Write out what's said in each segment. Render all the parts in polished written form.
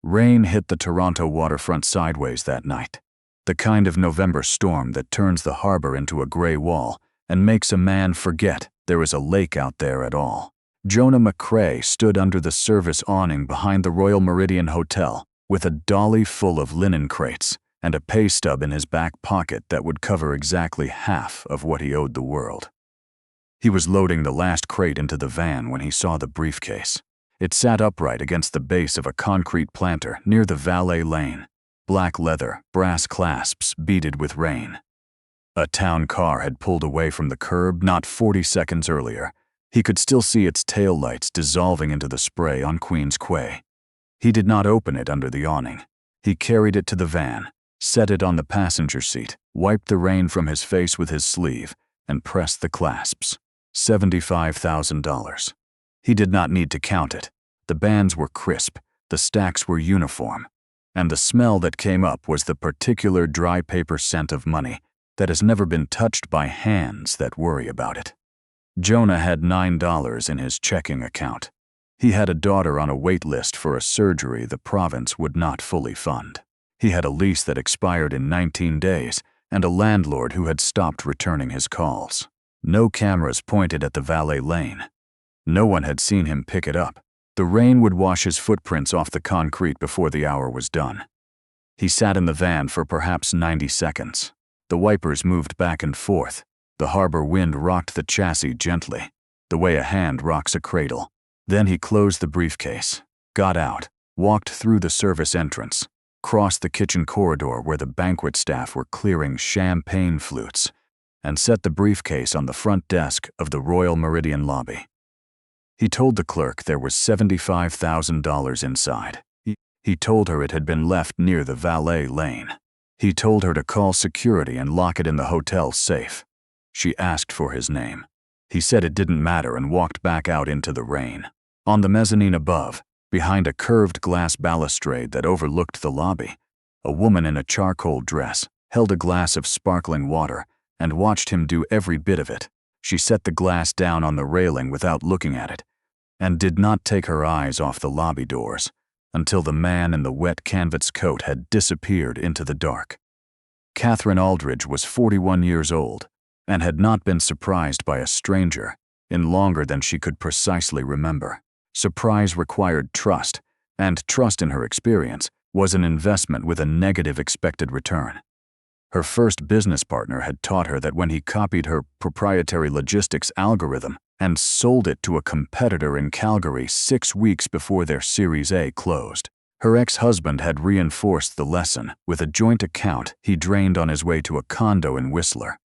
Rain hit the Toronto waterfront sideways that night. The kind of November storm that turns the harbor into a gray wall and makes a man forget there is a lake out there at all. Jonah McCrae stood under the service awning behind the Royal Meridian Hotel with a dolly full of linen crates and a pay stub in his back pocket that would cover exactly half of what he owed the world. He was loading the last crate into the van when he saw the briefcase. It sat upright against the base of a concrete planter near the valet lane. Black leather, brass clasps beaded with rain. A town car had pulled away from the curb not 40 seconds earlier. He could still see its taillights dissolving into the spray on Queens Quay. He did not open it under the awning. He carried it to the van, set it on the passenger seat, wiped the rain from his face with his sleeve, and pressed the clasps. $75,000. He did not need to count it. The bands were crisp, the stacks were uniform, and the smell that came up was the particular dry paper scent of money that has never been touched by hands that worry about it. Jonah had $9 in his checking account. He had a daughter on a wait list for a surgery the province would not fully fund. He had a lease that expired in 19 days and a landlord who had stopped returning his calls. No cameras pointed at the valet lane. No one had seen him pick it up. The rain would wash his footprints off the concrete before the hour was done. He sat in the van for perhaps 90 seconds. The wipers moved back and forth. The harbor wind rocked the chassis gently, the way a hand rocks a cradle. Then he closed the briefcase, got out, walked through the service entrance, crossed the kitchen corridor where the banquet staff were clearing champagne flutes, and set the briefcase on the front desk of the Royal Meridian lobby. He told the clerk there was $75,000 inside. He told her it had been left near the valet lane. He told her to call security and lock it in the hotel safe. She asked for his name. He said it didn't matter and walked back out into the rain. On the mezzanine above, behind a curved glass balustrade that overlooked the lobby, a woman in a charcoal dress held a glass of sparkling water and watched him do every bit of it. She set the glass down on the railing without looking at it, and did not take her eyes off the lobby doors until the man in the wet canvas coat had disappeared into the dark. Catherine Aldridge was 41 years old and had not been surprised by a stranger in longer than she could precisely remember. Surprise required trust, and trust in her experience was an investment with a negative expected return. Her first business partner had taught her that when he copied her proprietary logistics algorithm and sold it to a competitor in Calgary 6 weeks before their Series A closed, her ex-husband had reinforced the lesson with a joint account he drained on his way to a condo in Whistler,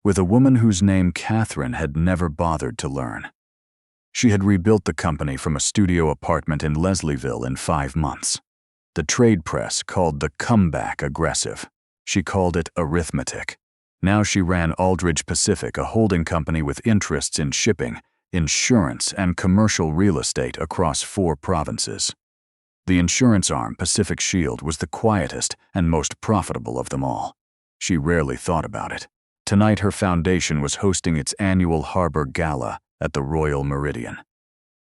with a woman whose name Catherine had never bothered to learn. She had rebuilt the company from a studio apartment in Leslieville in 5 months. The trade press called the comeback aggressive. She called it arithmetic. Now she ran Aldridge Pacific, a holding company with interests in shipping, insurance, and commercial real estate across 4 provinces. The insurance arm, Pacific Shield, was the quietest and most profitable of them all. She rarely thought about it. Tonight her foundation was hosting its annual harbor gala at the Royal Meridian.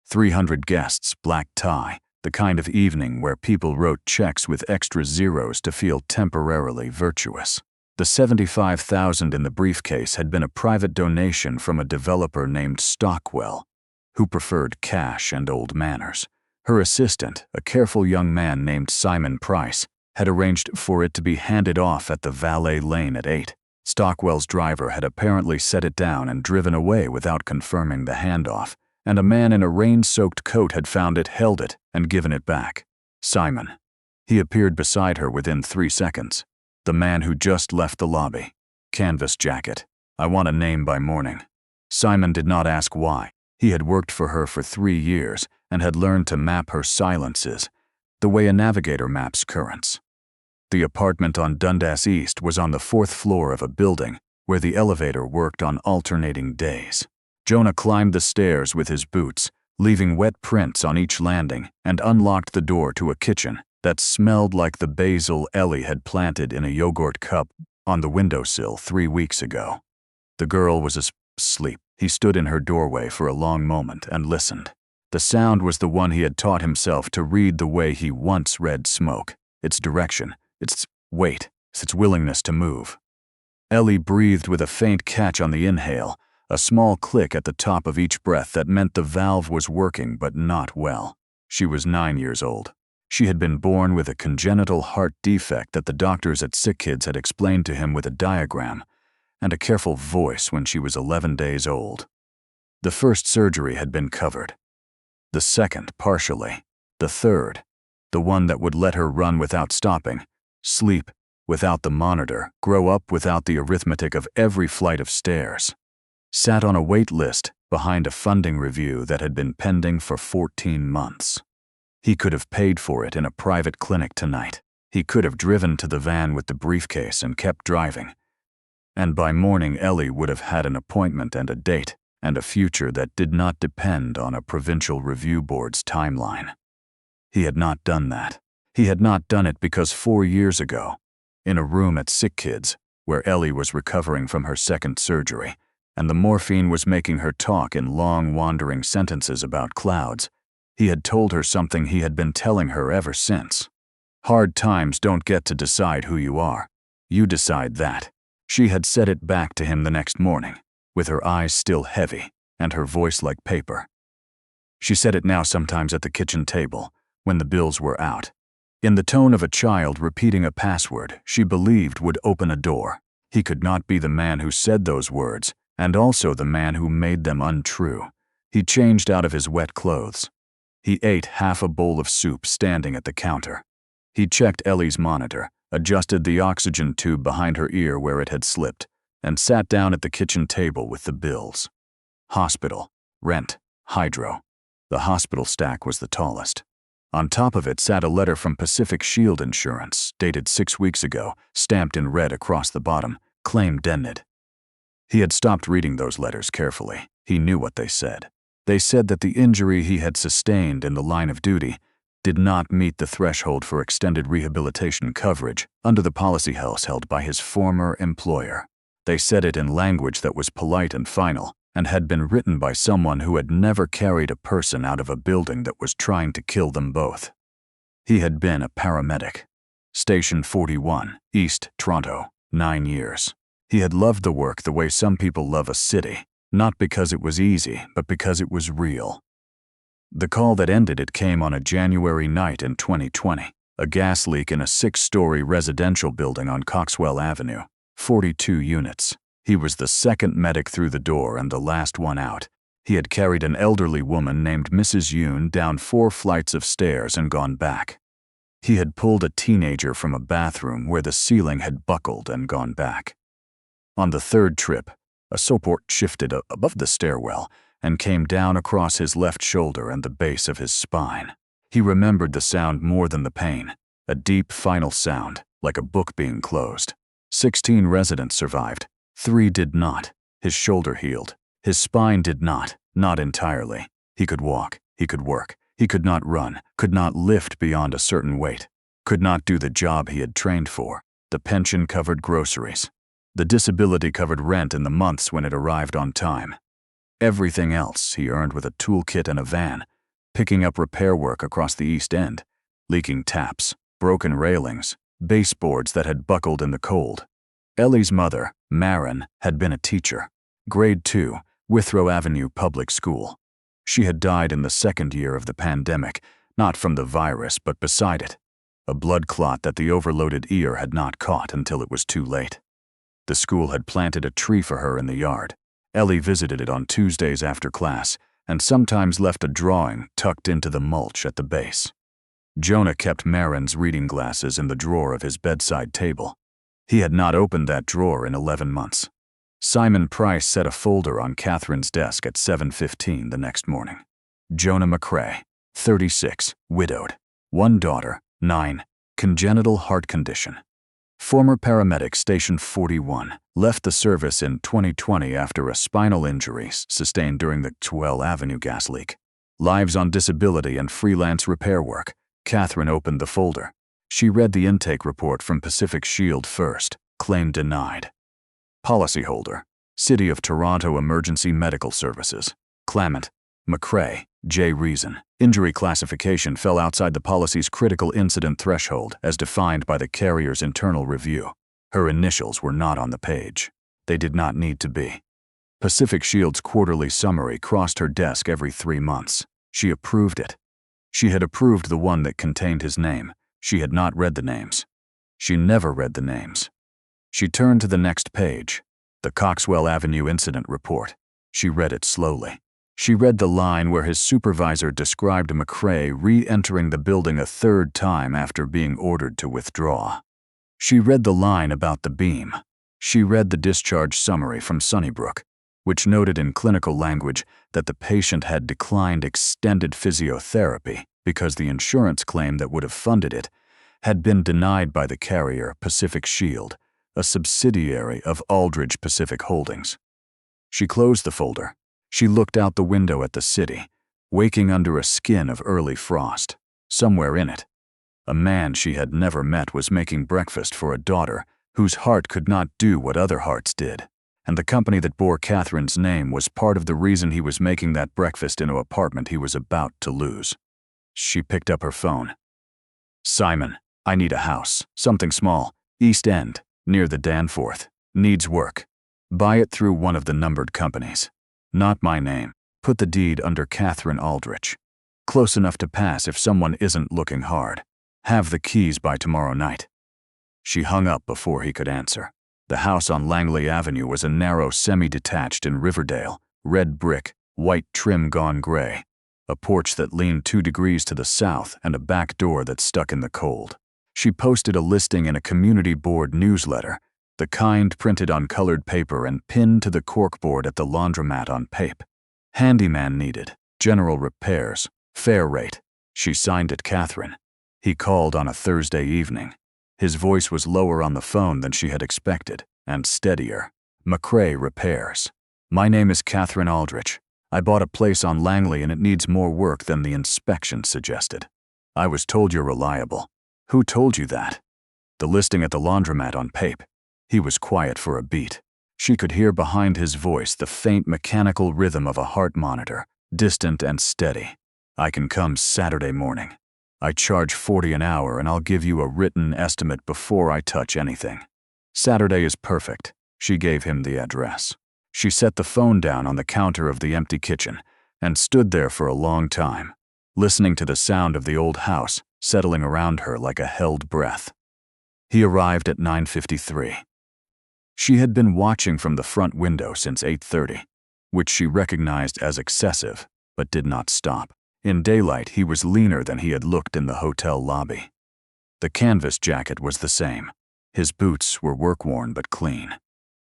300 guests, black tie, the kind of evening where people wrote checks with extra zeros to feel temporarily virtuous. The $75,000 in the briefcase had been a private donation from a developer named Stockwell, who preferred cash and old manners. Her assistant, a careful young man named Simon Price, had arranged for it to be handed off at the valet lane at 8. Stockwell's driver had apparently set it down and driven away without confirming the handoff, and a man in a rain-soaked coat had found it, held it, and given it back. Simon. He appeared beside her within 3 seconds. The man who just left the lobby. Canvas jacket. I want a name by morning. Simon did not ask why. He had worked for her for 3 years and had learned to map her silences, the way a navigator maps currents. The apartment on Dundas East was on the 4th floor of a building where the elevator worked on alternating days. Jonah climbed the stairs with his boots, leaving wet prints on each landing, and unlocked the door to a kitchen that smelled like the basil Ellie had planted in a yogurt cup on the windowsill 3 weeks ago. The girl was asleep. He stood in her doorway for a long moment and listened. The sound was the one he had taught himself to read the way he once read smoke. Its direction, its weight, its willingness to move. Ellie breathed with a faint catch on the inhale, a small click at the top of each breath that meant the valve was working but not well. She was 9 years old. She had been born with a congenital heart defect that the doctors at Sick Kids had explained to him with a diagram and a careful voice when she was 11 days old. The first surgery had been covered. The second, partially. The third, the one that would let her run without stopping, sleep without the monitor, grow up without the arithmetic of every flight of stairs, sat on a wait list behind a funding review that had been pending for 14 months. He could have paid for it in a private clinic tonight. He could have driven to the van with the briefcase and kept driving. And by morning, Ellie would have had an appointment and a date and a future that did not depend on a provincial review board's timeline. He had not done that. He had not done it because 4 years ago, in a room at Sick Kids, where Ellie was recovering from her second surgery, and the morphine was making her talk in long, wandering sentences about clouds, he had told her something he had been telling her ever since. Hard times don't get to decide who you are. You decide that. She had said it back to him the next morning, with her eyes still heavy and her voice like paper. She said it now sometimes at the kitchen table, when the bills were out, in the tone of a child repeating a password she believed would open a door. He could not be the man who said those words, and also the man who made them untrue. He changed out of his wet clothes. He ate half a bowl of soup standing at the counter. He checked Ellie's monitor, adjusted the oxygen tube behind her ear where it had slipped, and sat down at the kitchen table with the bills. Hospital, rent, hydro. The hospital stack was the tallest. On top of it sat a letter from Pacific Shield Insurance, dated 6 weeks ago, stamped in red across the bottom, claim dented. He had stopped reading those letters carefully. He knew what they said. They said that the injury he had sustained in the line of duty did not meet the threshold for extended rehabilitation coverage under the policy held by his former employer. They said it in language that was polite and final, and had been written by someone who had never carried a person out of a building that was trying to kill them both. He had been a paramedic. Station 41, East Toronto, 9 years. He had loved the work the way some people love a city, not because it was easy, but because it was real. The call that ended it came on a January night in 2020, a gas leak in a 6-story residential building on Coxwell Avenue, 42 units. He was the second medic through the door and the last one out. He had carried an elderly woman named Mrs. Yoon down 4 flights of stairs and gone back. He had pulled a teenager from a bathroom where the ceiling had buckled and gone back. On the third trip, a support shifted above the stairwell and came down across his left shoulder and the base of his spine. He remembered the sound more than the pain, a deep final sound, like a book being closed. 16 residents survived. 3 did not. His shoulder healed. His spine did not entirely. He could walk, he could work, he could not run, could not lift beyond a certain weight, could not do the job he had trained for. The pension covered groceries. The disability covered rent in the months when it arrived on time. Everything else he earned with a toolkit and a van, picking up repair work across the East End, leaking taps, broken railings, baseboards that had buckled in the cold. Ellie's mother, Marin, had been a teacher. Grade 2, Withrow Avenue Public School. She had died in the 2nd year of the pandemic, not from the virus but beside it, a blood clot that the overloaded ear had not caught until it was too late. The school had planted a tree for her in the yard. Ellie visited it on Tuesdays after class and sometimes left a drawing tucked into the mulch at the base. Jonah kept Marin's reading glasses in the drawer of his bedside table. He had not opened that drawer in 11 months. Simon Price set a folder on Catherine's desk at 7:15 the next morning. Jonah McCrae, 36, widowed. 1 daughter, 9, congenital heart condition. Former paramedic Station 41, left the service in 2020 after a spinal injury sustained during the Coxwell Avenue gas leak. Lives on disability and freelance repair work. Catherine opened the folder. She read the intake report from Pacific Shield first. Claim denied. Policyholder, City of Toronto Emergency Medical Services. Claimant, McCrae, J. Reason. Injury classification fell outside the policy's critical incident threshold as defined by the carrier's internal review. Her initials were not on the page. They did not need to be. Pacific Shield's quarterly summary crossed her desk every 3 months. She approved it. She had approved the one that contained his name. She had not read the names. She never read the names. She turned to the next page, the Coxwell Avenue incident report. She read it slowly. She read the line where his supervisor described McCrae re-entering the building a 3rd time after being ordered to withdraw. She read the line about the beam. She read the discharge summary from Sunnybrook, which noted in clinical language that the patient had declined extended physiotherapy because the insurance claim that would have funded it had been denied by the carrier Pacific Shield, a subsidiary of Aldridge Pacific Holdings. She closed the folder. She looked out the window at the city, waking under a skin of early frost. Somewhere in it, a man she had never met was making breakfast for a daughter whose heart could not do what other hearts did, and the company that bore Catherine's name was part of the reason he was making that breakfast in an apartment he was about to lose. She picked up her phone. "Simon, I need a house, something small, East End, near the Danforth. Needs work. Buy it through one of the numbered companies. Not my name. Put the deed under Catherine Aldrich. Close enough to pass if someone isn't looking hard. Have the keys by tomorrow night." She hung up before he could answer. The house on Langley Avenue was a narrow semi-detached in Riverdale, red brick, white trim gone gray, a porch that leaned 2 degrees to the south and a back door that stuck in the cold. She posted a listing in a community board newsletter, the kind printed on colored paper and pinned to the corkboard at the laundromat on pape. Handyman needed, general repairs, fair rate. She signed it Catherine. He called on a Thursday evening. His voice was lower on the phone than she had expected, and steadier. "McCrae Repairs. My name is Catherine Aldrich. I bought a place on Langley and it needs more work than the inspection suggested. I was told you're reliable." "Who told you that?" "The listing at the laundromat on pape." He was quiet for a beat. She could hear behind his voice the faint mechanical rhythm of a heart monitor, distant and steady. "I can come Saturday morning. I charge $40 an hour and I'll give you a written estimate before I touch anything." "Saturday is perfect." She gave him the address. She set the phone down on the counter of the empty kitchen and stood there for a long time, listening to the sound of the old house settling around her like a held breath. He arrived at 9:53. She had been watching from the front window since 8:30, which she recognized as excessive, but did not stop. In daylight, he was leaner than he had looked in the hotel lobby. The canvas jacket was the same. His boots were work-worn but clean.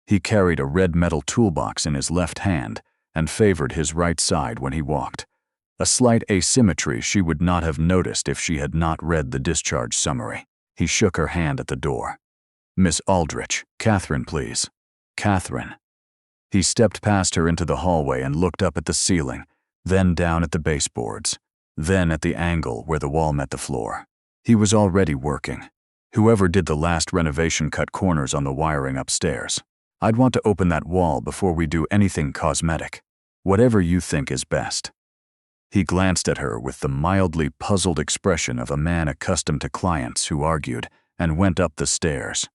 He carried a red metal toolbox in his left hand and favored his right side when he walked, a slight asymmetry she would not have noticed if she had not read the discharge summary. He shook her hand at the door. "Miss Aldrich, Catherine, please." "Catherine." He stepped past her into the hallway and looked up at the ceiling, then down at the baseboards, then at the angle where the wall met the floor. He was already working. Whoever did the last renovation cut corners on the wiring upstairs. "I'd want to open that wall before we do anything cosmetic. Whatever you think is best." He glanced at her with the mildly puzzled expression of a man accustomed to clients who argued, and went up the stairs.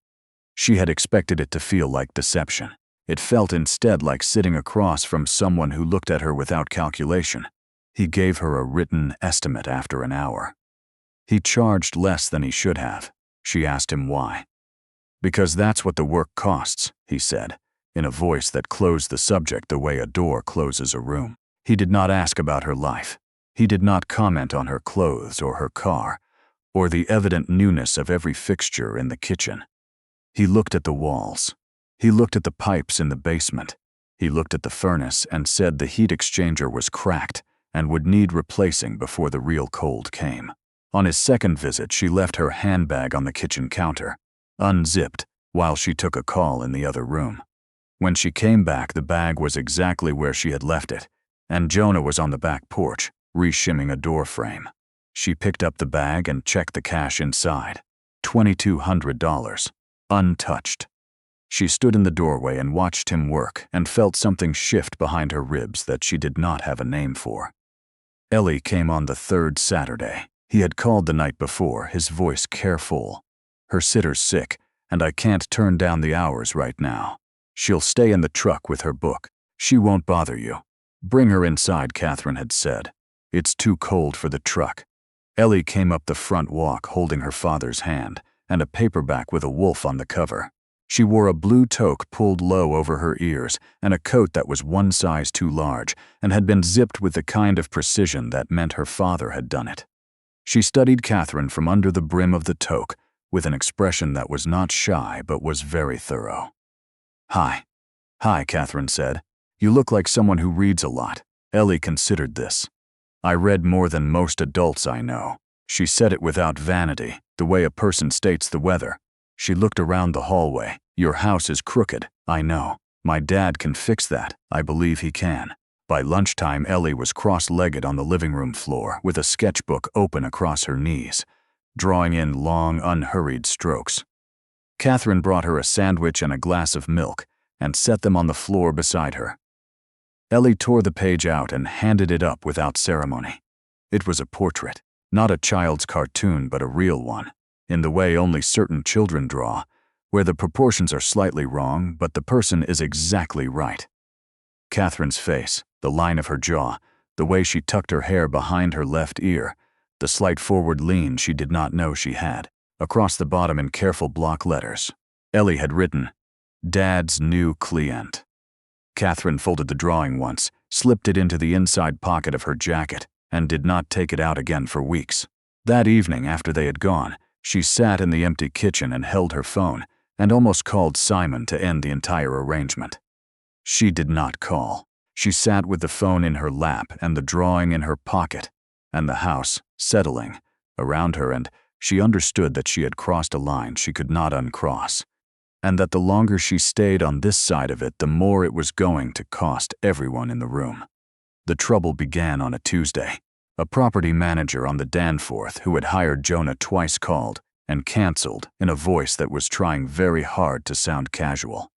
She had expected it to feel like deception. It felt instead like sitting across from someone who looked at her without calculation. He gave her a written estimate after an hour. He charged less than he should have. She asked him why. "Because that's what the work costs," he said, in a voice that closed the subject the way a door closes a room. He did not ask about her life. He did not comment on her clothes or her car, or the evident newness of every fixture in the kitchen. He looked at the walls. He looked at the pipes in the basement. He looked at the furnace and said the heat exchanger was cracked and would need replacing before the real cold came. On his second visit, she left her handbag on the kitchen counter, unzipped, while she took a call in the other room. When she came back, the bag was exactly where she had left it, and Jonah was on the back porch, reshimming a door frame. She picked up the bag and checked the cash inside. $2,200, untouched. She stood in the doorway and watched him work and felt something shift behind her ribs that she did not have a name for. Ellie came on the third Saturday. He had called the night before, his voice careful. Her sitter's sick, and I can't turn down the hours right now. She'll stay in the truck with her book. She won't bother you. Bring her inside, Catherine had said. It's too cold for the truck. Ellie came up the front walk holding her father's hand and a paperback with a wolf on the cover. She wore a blue toque pulled low over her ears and a coat that was one size too large and had been zipped with the kind of precision that meant her father had done it. She studied Catherine from under the brim of the toque with an expression that was not shy but was very thorough. Hi, Catherine said. You look like someone who reads a lot. Ellie considered this. I read more than most adults I know. She said it without vanity, the way a person states the weather. She looked around the hallway. Your house is crooked, I know. My dad can fix that. I believe he can. By lunchtime, Ellie was cross-legged on the living room floor with a sketchbook open across her knees, drawing in long, unhurried strokes. Catherine brought her a sandwich and a glass of milk and set them on the floor beside her. Ellie tore the page out and handed it up without ceremony. It was a portrait, not a child's cartoon but a real one, in the way only certain children draw, where the proportions are slightly wrong but the person is exactly right. Catherine's face, the line of her jaw, the way she tucked her hair behind her left ear, the slight forward lean she did not know she had. Across the bottom in careful block letters, Ellie had written, Dad's new client. Catherine folded the drawing once, slipped it into the inside pocket of her jacket, and did not take it out again for weeks. That evening, after they had gone, she sat in the empty kitchen and held her phone, and almost called Simon to end the entire arrangement. She did not call. She sat with the phone in her lap and the drawing in her pocket, and the house settling around her, and she understood that she had crossed a line she could not uncross, and that the longer she stayed on this side of it, the more it was going to cost everyone in the room. The trouble began on a Tuesday. A property manager on the Danforth who had hired Jonah twice called and canceled in a voice that was trying very hard to sound casual.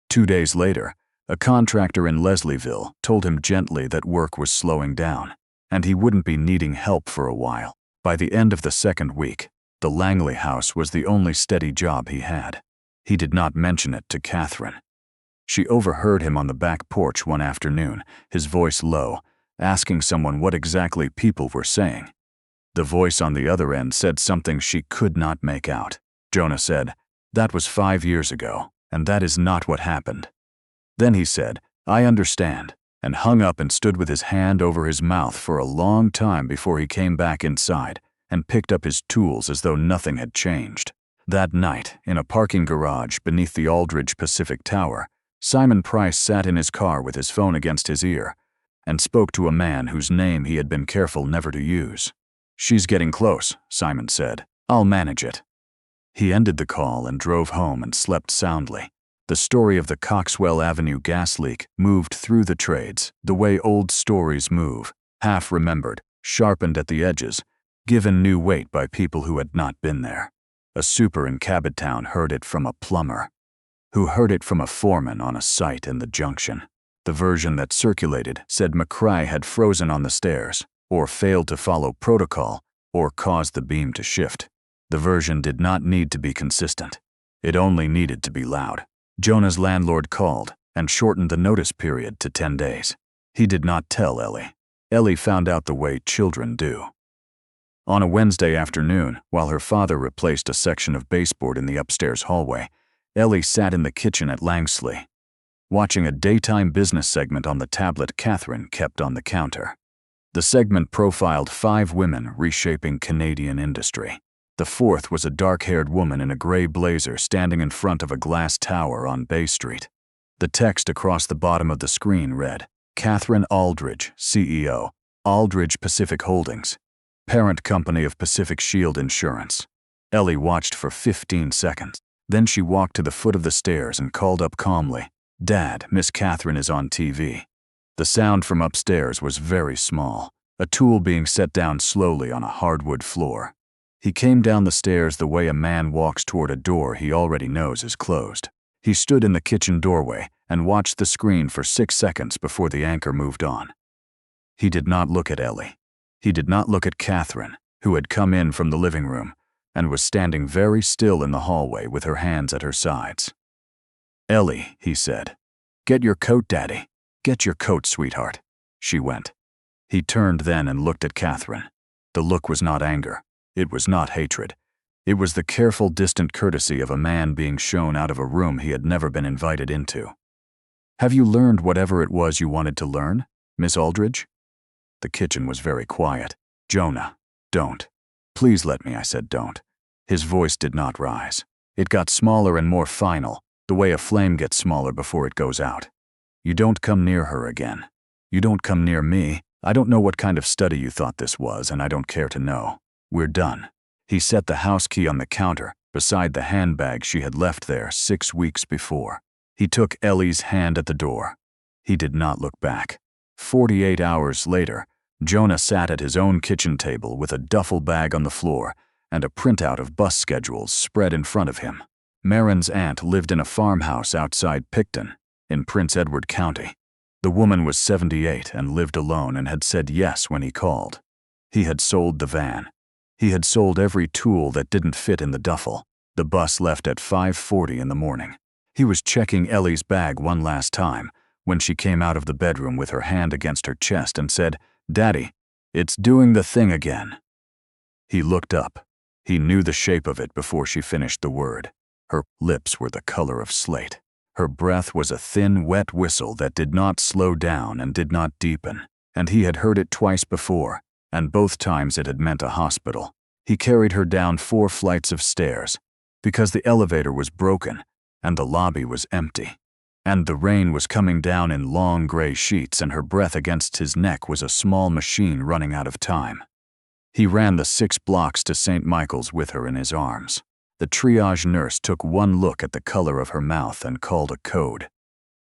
2 days later, a contractor in Leslieville told him gently that work was slowing down, and he wouldn't be needing help for a while. By the end of the second week, the Langley house was the only steady job he had. He did not mention it to Catherine. She overheard him on the back porch one afternoon, his voice low, asking someone what exactly people were saying. The voice on the other end said something she could not make out. Jonah said, "That was 5 years ago, and that is not what happened." Then he said, "I understand," and hung up and stood with his hand over his mouth for a long time before he came back inside and picked up his tools as though nothing had changed. That night, in a parking garage beneath the Aldridge Pacific Tower, Simon Price sat in his car with his phone against his ear and spoke to a man whose name he had been careful never to use. "She's getting close," Simon said. "I'll manage it." He ended the call and drove home and slept soundly. The story of the Coxwell Avenue gas leak moved through the trades the way old stories move, half remembered, sharpened at the edges, given new weight by people who had not been there. A super in Cabot Town heard it from a plumber, who heard it from a foreman on a site in the Junction. The version that circulated said McCry had frozen on the stairs, or failed to follow protocol, or caused the beam to shift. The version did not need to be consistent. It only needed to be loud. Jonah's landlord called and shortened the notice period to 10 days. He did not tell Ellie. Ellie found out the way children do. On a Wednesday afternoon, while her father replaced a section of baseboard in the upstairs hallway, Ellie sat in the kitchen at Langsley, watching a daytime business segment on the tablet Catherine kept on the counter. The segment profiled 5 women reshaping Canadian industry. The fourth was a dark-haired woman in a gray blazer standing in front of a glass tower on Bay Street. The text across the bottom of the screen read, "Catherine Aldridge, CEO, Aldridge Pacific Holdings, parent company of Pacific Shield Insurance." Ellie watched for 15 seconds. Then she walked to the foot of the stairs and called up calmly, "Dad, Miss Catherine is on TV." The sound from upstairs was very small, a tool being set down slowly on a hardwood floor. He came down the stairs the way a man walks toward a door he already knows is closed. He stood in the kitchen doorway and watched the screen for 6 seconds before the anchor moved on. He did not look at Ellie. He did not look at Catherine, who had come in from the living room and was standing very still in the hallway with her hands at her sides. "Ellie," he said. "Get your coat, Daddy. Get your coat, sweetheart." She went. He turned then and looked at Catherine. The look was not anger. It was not hatred. It was the careful, distant courtesy of a man being shown out of a room he had never been invited into. "Have you learned whatever it was you wanted to learn, Miss Aldridge?" The kitchen was very quiet. "Jonah, don't. Please let me," I said, "don't." His voice did not rise. It got smaller and more final, the way a flame gets smaller before it goes out. "You don't come near her again. You don't come near me. I don't know what kind of study you thought this was, and I don't care to know. We're done." He set the house key on the counter beside the handbag she had left there 6 weeks before. He took Ellie's hand at the door. He did not look back. 48 hours later, Jonah sat at his own kitchen table with a duffel bag on the floor and a printout of bus schedules spread in front of him. Marin's aunt lived in a farmhouse outside Picton, in Prince Edward County. The woman was 78 and lived alone and had said yes when he called. He had sold the van. He had sold every tool that didn't fit in the duffel. The bus left at 5:40 in the morning. He was checking Ellie's bag one last time when she came out of the bedroom with her hand against her chest and said, "Daddy, it's doing the thing again." He looked up. He knew the shape of it before she finished the word. Her lips were the color of slate. Her breath was a thin, wet whistle that did not slow down and did not deepen, and he had heard it twice before, and both times it had meant a hospital. He carried her down 4 flights of stairs, because the elevator was broken and the lobby was empty, and the rain was coming down in long gray sheets, and her breath against his neck was a small machine running out of time. He ran the 6 blocks to St. Michael's with her in his arms. The triage nurse took one look at the color of her mouth and called a code.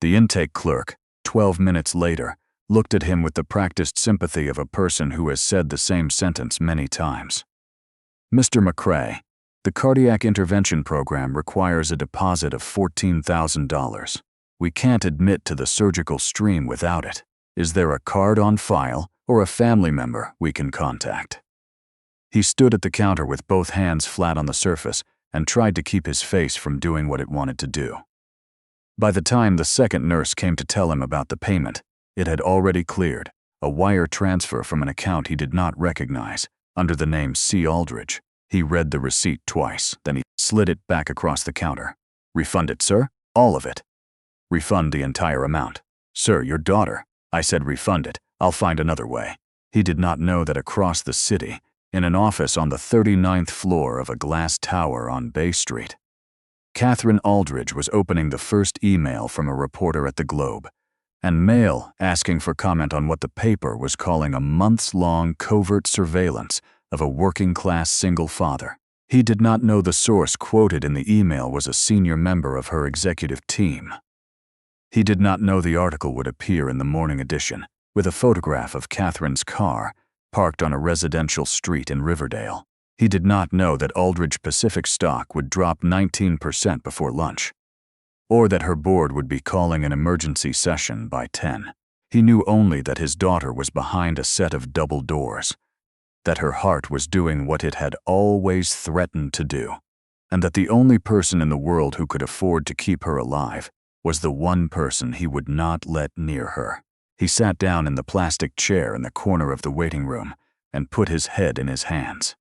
The intake clerk, 12 minutes later, looked at him with the practiced sympathy of a person who has said the same sentence many times. "Mr. McCrae, the cardiac intervention program requires a deposit of $14,000. We can't admit to the surgical stream without it. Is there a card on file or a family member we can contact?" He stood at the counter with both hands flat on the surface and tried to keep his face from doing what it wanted to do. By the time the second nurse came to tell him about the payment, it had already cleared, a wire transfer from an account he did not recognize, under the name C. Aldridge. He read the receipt twice, then he slid it back across the counter. "Refund it, sir? All of it?" "Refund the entire amount." "Sir, your daughter." I said, "Refund it. I'll find another way." He did not know that across the city, in an office on the 39th floor of a glass tower on Bay Street, Catherine Aldridge was opening the first email from a reporter at the Globe, and mail asking for comment on what the paper was calling a months-long covert surveillance of a working-class single father. He did not know the source quoted in the email was a senior member of her executive team. He did not know the article would appear in the morning edition, with a photograph of Catherine's car parked on a residential street in Riverdale. He did not know that Aldridge Pacific stock would drop 19% before lunch, or that her board would be calling an emergency session by 10. He knew only that his daughter was behind a set of double doors, that her heart was doing what it had always threatened to do, and that the only person in the world who could afford to keep her alive was the one person he would not let near her. He sat down in the plastic chair in the corner of the waiting room and put his head in his hands.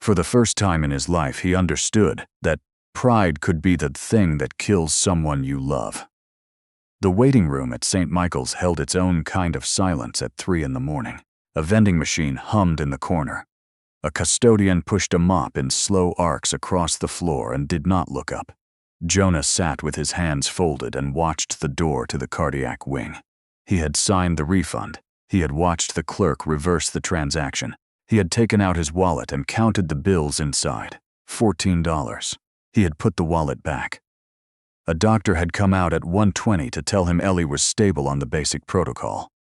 For the first time in his life, he understood that pride could be the thing that kills someone you love. The waiting room at St. Michael's held its own kind of silence at 3 in the morning. A vending machine hummed in the corner. A custodian pushed a mop in slow arcs across the floor and did not look up. Jonah sat with his hands folded and watched the door to the cardiac wing. He had signed the refund. He had watched the clerk reverse the transaction. He had taken out his wallet and counted the bills inside. $14. He had put the wallet back. A doctor had come out at 1:20 to tell him Ellie was stable on the basic protocol.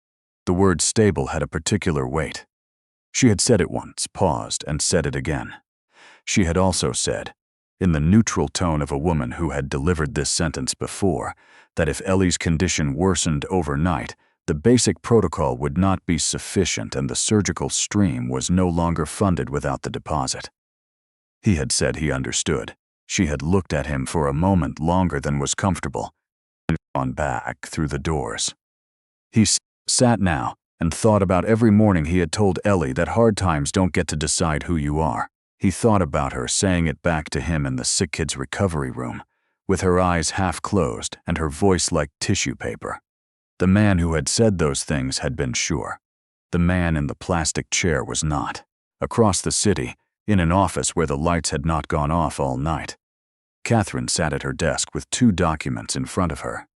The word stable had a particular weight. She had said it once, paused, and said it again. She had also said, in the neutral tone of a woman who had delivered this sentence before, that if Ellie's condition worsened overnight, The basic protocol would not be sufficient and the surgical stream was no longer funded without the deposit. He had said he understood. She had looked at him for a moment longer than was comfortable and gone back through the doors. He sat now and thought about every morning he had told Ellie that hard times don't get to decide who you are. He thought about her saying it back to him in the sick kid's recovery room, with her eyes half closed and her voice like tissue paper. The man who had said those things had been sure. The man in the plastic chair was not. Across the city, in an office where the lights had not gone off all night, Catherine sat at her desk with 2 documents in front of her.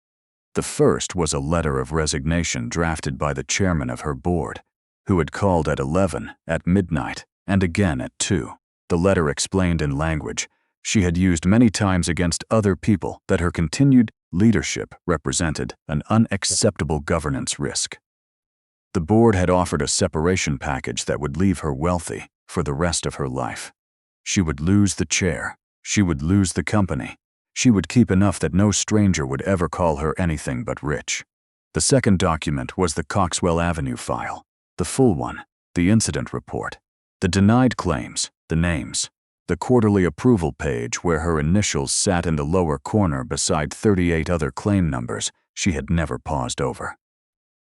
The first was a letter of resignation drafted by the chairman of her board, who had called at 11, at midnight, and again at 2. The letter explained in language she had used many times against other people that her continued leadership represented an unacceptable governance risk. The board had offered a separation package that would leave her wealthy for the rest of her life. She would lose the chair. She would lose the company. She would keep enough that no stranger would ever call her anything but rich. The second document was the Coxwell Avenue file, the full one, the incident report, the denied claims, the names, the quarterly approval page where her initials sat in the lower corner beside 38 other claim numbers she had never paused over.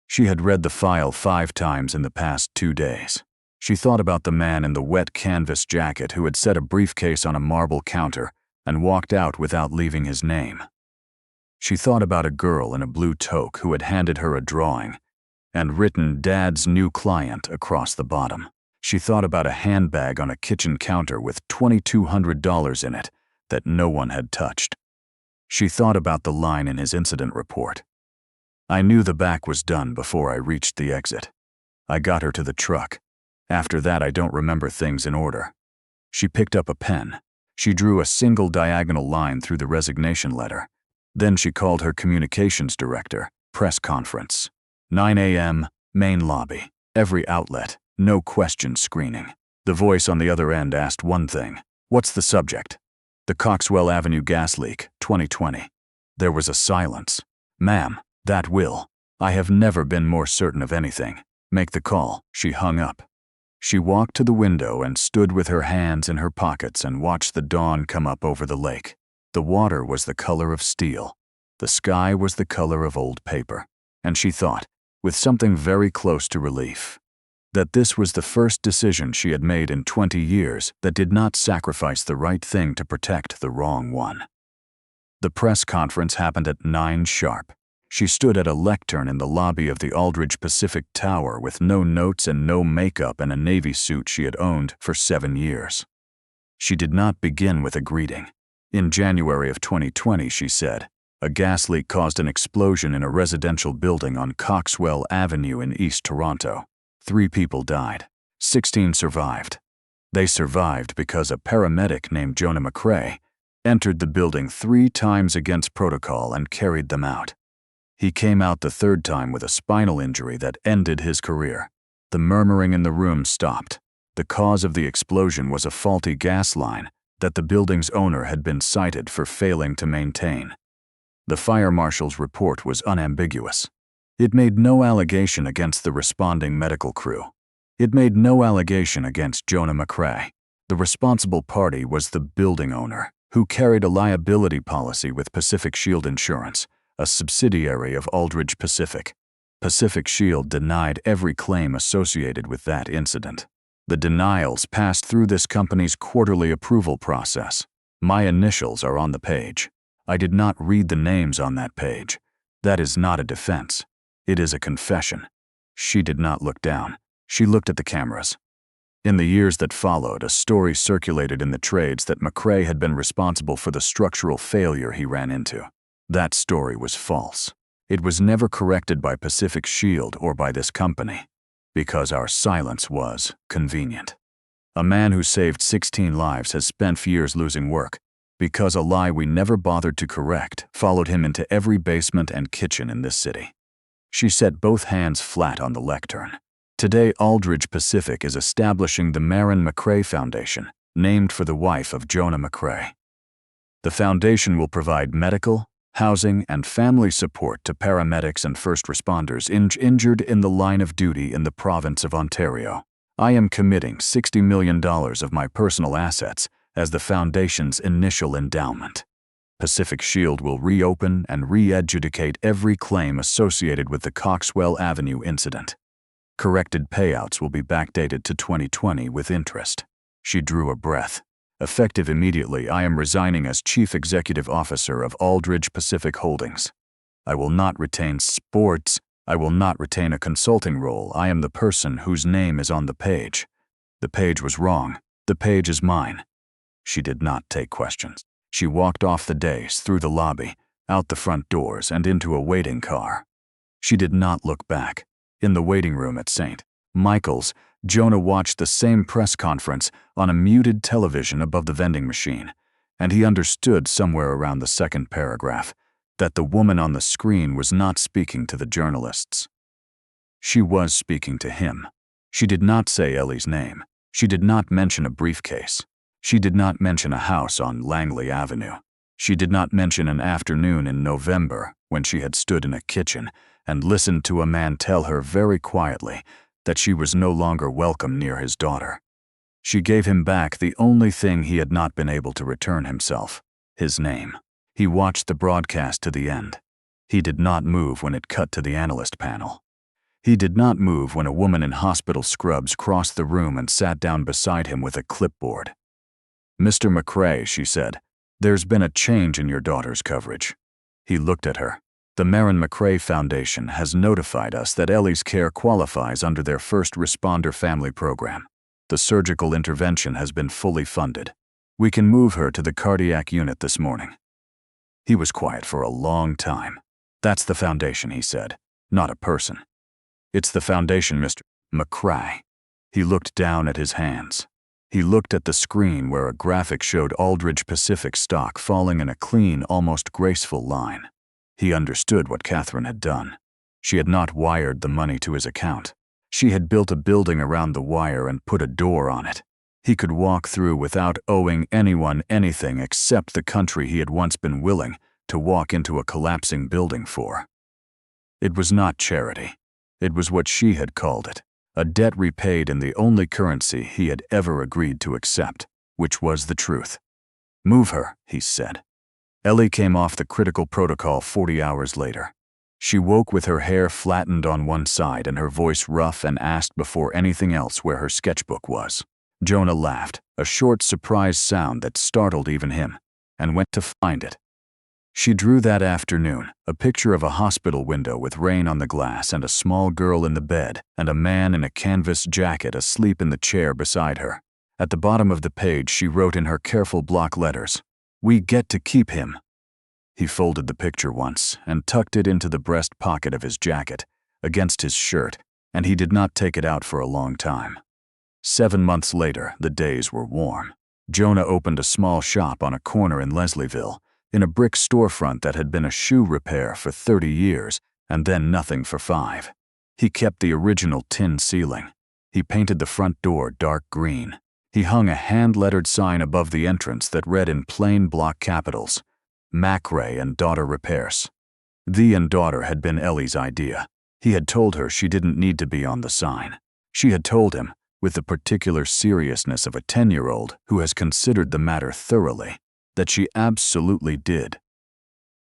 She had read the file 5 times in the past 2 days. She thought about the man in the wet canvas jacket who had set a briefcase on a marble counter and walked out without leaving his name. She thought about a girl in a blue toque who had handed her a drawing and written "Dad's new client" across the bottom. She thought about a handbag on a kitchen counter with $2,200 in it that no one had touched. She thought about the line in his incident report. "I knew the back was done before I reached the exit. I got her to the truck. After that, I don't remember things in order." She picked up a pen. She drew a single diagonal line through the resignation letter. Then she called her communications director. Press conference. 9 a.m., main lobby. Every outlet. No question screening. The voice on the other end asked one thing. "What's the subject?" "The Coxwell Avenue gas leak, 2020. There was a silence. "Ma'am, that will. I have never been more certain of anything. Make the call." She hung up. She walked to the window and stood with her hands in her pockets and watched the dawn come up over the lake. The water was the color of steel. The sky was the color of old paper. And she thought, with something very close to relief, that this was the first decision she had made in 20 years that did not sacrifice the right thing to protect the wrong one. The press conference happened at 9 sharp. She stood at a lectern in the lobby of the Aldridge Pacific Tower with no notes and no makeup and a navy suit she had owned for 7 years. She did not begin with a greeting. In January of 2020, she said, a gas leak caused an explosion in a residential building on Coxwell Avenue in East Toronto. 3 people died. 16 survived. They survived because a paramedic named Jonah McCrae entered the building 3 times against protocol and carried them out. He came out the 3rd time with a spinal injury that ended his career. The murmuring in the room stopped. The cause of the explosion was a faulty gas line that the building's owner had been cited for failing to maintain. The fire marshal's report was unambiguous. It made no allegation against the responding medical crew. It made no allegation against Jonah McCrae. The responsible party was the building owner, who carried a liability policy with Pacific Shield Insurance, a subsidiary of Aldridge Pacific. Pacific Shield denied every claim associated with that incident. The denials passed through this company's quarterly approval process. My initials are on the page. I did not read the names on that page. That is not a defense. It is a confession. She did not look down. She looked at the cameras. In the years that followed, a story circulated in the trades that McCrae had been responsible for the structural failure he ran into. That story was false. It was never corrected by Pacific Shield or by this company, because our silence was convenient. A man who saved 16 lives has spent years losing work, because a lie we never bothered to correct followed him into every basement and kitchen in this city. She set both hands flat on the lectern. Today, Aldridge Pacific is establishing the Marin McCrae Foundation, named for the wife of Jonah McCrae. The foundation will provide medical, housing, and family support to paramedics and first responders injured in the line of duty in the province of Ontario. I am committing $60 million of my personal assets as the Foundation's initial endowment. Pacific Shield will reopen and re-adjudicate every claim associated with the Coxwell Avenue incident. Corrected payouts will be backdated to 2020 with interest. She drew a breath. Effective immediately, I am resigning as Chief Executive Officer of Aldridge Pacific Holdings. I will not retain sports. I will not retain a consulting role. I am the person whose name is on the page. The page was wrong. The page is mine. She did not take questions. She walked off the dais, through the lobby, out the front doors, and into a waiting car. She did not look back. In the waiting room at St. Michael's, Jonah watched the same press conference on a muted television above the vending machine, and he understood somewhere around the second paragraph that the woman on the screen was not speaking to the journalists. She was speaking to him. She did not say Ellie's name. She did not mention a briefcase. She did not mention a house on Langley Avenue. She did not mention an afternoon in November when she had stood in a kitchen and listened to a man tell her very quietly that she was no longer welcome near his daughter. She gave him back the only thing he had not been able to return himself, his name. He watched the broadcast to the end. He did not move when it cut to the analyst panel. He did not move when a woman in hospital scrubs crossed the room and sat down beside him with a clipboard. "Mr. McRae," she said, "there's been a change in your daughter's coverage." He looked at her. "The Marin McRae Foundation has notified us that Ellie's care qualifies under their first responder family program. The surgical intervention has been fully funded. We can move her to the cardiac unit this morning." He was quiet for a long time. "That's the foundation," he said, "not a person." "It's the foundation, Mr. McRae." He looked down at his hands. He looked at the screen where a graphic showed Aldridge Pacific stock falling in a clean, almost graceful line. He understood what Catherine had done. She had not wired the money to his account. She had built a building around the wire and put a door on it. He could walk through without owing anyone anything except the country he had once been willing to walk into a collapsing building for. It was not charity. It was what she had called it, a debt repaid in the only currency he had ever agreed to accept, which was the truth. "Move her," he said. Ellie came off the critical protocol 40 hours later. She woke with her hair flattened on one side and her voice rough and asked before anything else where her sketchbook was. Jonah laughed, a short, surprised sound that startled even him, and went to find it. She drew that afternoon a picture of a hospital window with rain on the glass and a small girl in the bed and a man in a canvas jacket asleep in the chair beside her. At the bottom of the page she wrote in her careful block letters, "We get to keep him." He folded the picture once and tucked it into the breast pocket of his jacket, against his shirt, and he did not take it out for a long time. 7 months later, the days were warm. Jonah opened a small shop on a corner in Leslieville, in a brick storefront that had been a shoe repair for 30 years and then nothing for 5. He kept the original tin ceiling. He painted the front door dark green. He hung a hand-lettered sign above the entrance that read in plain block capitals, "McRae and Daughter Repairs." "The" and "daughter" had been Ellie's idea. He had told her she didn't need to be on the sign. She had told him, with the particular seriousness of a 10-year-old who has considered the matter thoroughly, that she absolutely did.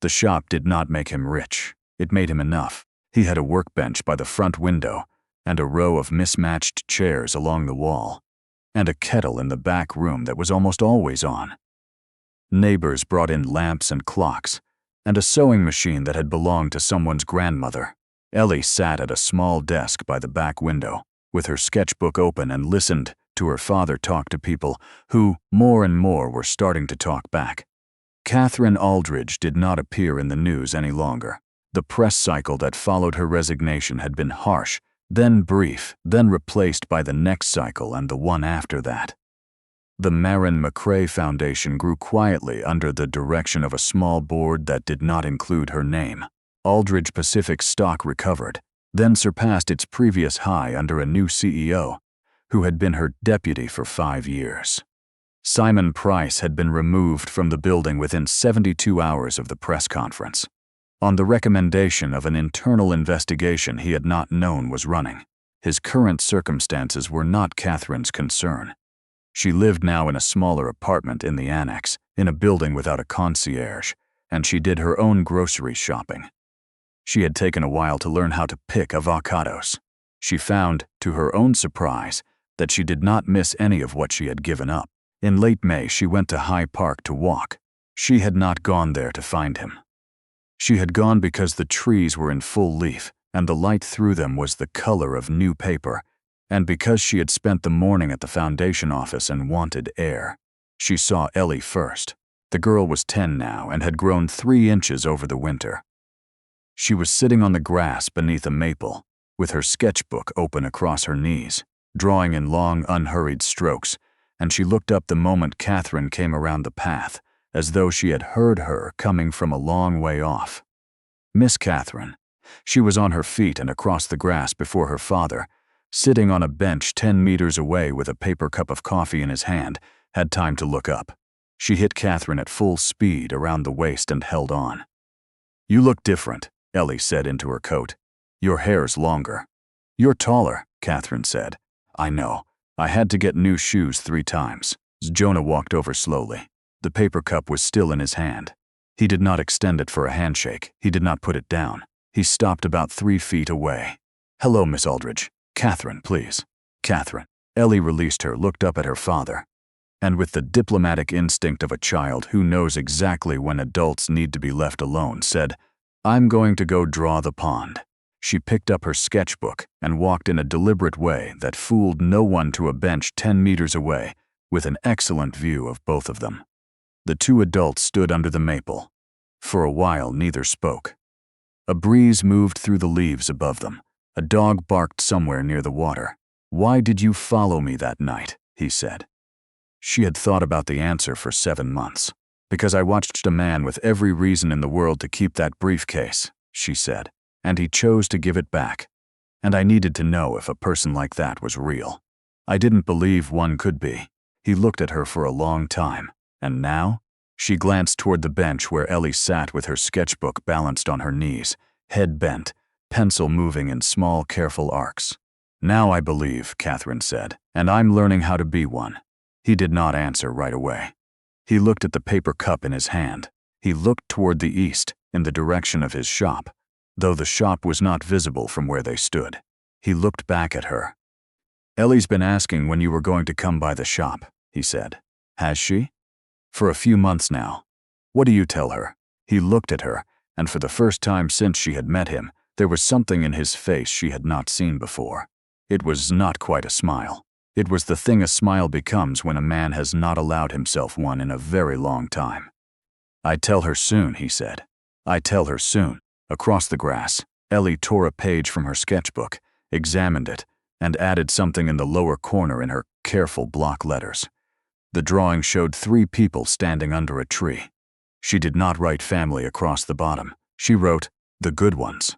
The shop did not make him rich. It made him enough. He had a workbench by the front window and a row of mismatched chairs along the wall, and a kettle in the back room that was almost always on. Neighbors brought in lamps and clocks, and a sewing machine that had belonged to someone's grandmother. Ellie sat at a small desk by the back window, with her sketchbook open, and listened to her father talk to people who, more and more, were starting to talk back. Catherine Aldridge did not appear in the news any longer. The press cycle that followed her resignation had been harsh, then brief, then replaced by the next cycle and the one after that. The Marin McRae Foundation grew quietly under the direction of a small board that did not include her name. Aldridge Pacific stock recovered, then surpassed its previous high under a new CEO, who had been her deputy for 5 years. Simon Price had been removed from the building within 72 hours of the press conference, on the recommendation of an internal investigation he had not known was running. His current circumstances were not Catherine's concern. She lived now in a smaller apartment in the annex, in a building without a concierge, and she did her own grocery shopping. She had taken a while to learn how to pick avocados. She found, to her own surprise, that she did not miss any of what she had given up. In late May, she went to Hyde Park to walk. She had not gone there to find him. She had gone because the trees were in full leaf, and the light through them was the color of new paper, and because she had spent the morning at the foundation office and wanted air. She saw Ellie first. The girl was 10 now and had grown 3 inches over the winter. She was sitting on the grass beneath a maple, with her sketchbook open across her knees, drawing in long, unhurried strokes, and she looked up the moment Catherine came around the path, as though she had heard her coming from a long way off. Miss Catherine. She was on her feet and across the grass before her father, sitting on a bench 10 meters away with a paper cup of coffee in his hand, had time to look up. She hit Catherine at full speed around the waist and held on. "You look different," Ellie said into her coat. "Your hair's longer." "You're taller," Catherine said. "I know. I had to get new shoes 3 times. Jonah walked over slowly. The paper cup was still in his hand. He did not extend it for a handshake. He did not put it down. He stopped about 3 feet away. "Hello, Miss Aldridge. Catherine, please." "Catherine." Ellie released her, looked up at her father, and with the diplomatic instinct of a child who knows exactly when adults need to be left alone, said, "I'm going to go draw the pond." She picked up her sketchbook and walked in a deliberate way that fooled no one to a bench 10 meters away, with an excellent view of both of them. The 2 adults stood under the maple. For a while, neither spoke. A breeze moved through the leaves above them. A dog barked somewhere near the water. "Why did you follow me that night?" he said. She had thought about the answer for 7 months. "Because I watched a man with every reason in the world to keep that briefcase," she said, "and he chose to give it back. And I needed to know if a person like that was real. I didn't believe one could be." He looked at her for a long time. "And now?" She glanced toward the bench where Ellie sat with her sketchbook balanced on her knees, head bent, pencil moving in small, careful arcs. "Now I believe," Catherine said, "and I'm learning how to be one." He did not answer right away. He looked at the paper cup in his hand. He looked toward the east, in the direction of his shop, though the shop was not visible from where they stood. He looked back at her. "Ellie's been asking when you were going to come by the shop," he said. "Has she?" "For a few months now." "What do you tell her?" He looked at her, and for the first time since she had met him, there was something in his face she had not seen before. It was not quite a smile. It was the thing a smile becomes when a man has not allowed himself one in a very long time. "I tell her soon," he said. "I tell her soon." Across the grass, Ellie tore a page from her sketchbook, examined it, and added something in the lower corner in her careful block letters. The drawing showed 3 people standing under a tree. She did not write family across the bottom. She wrote, "The good ones."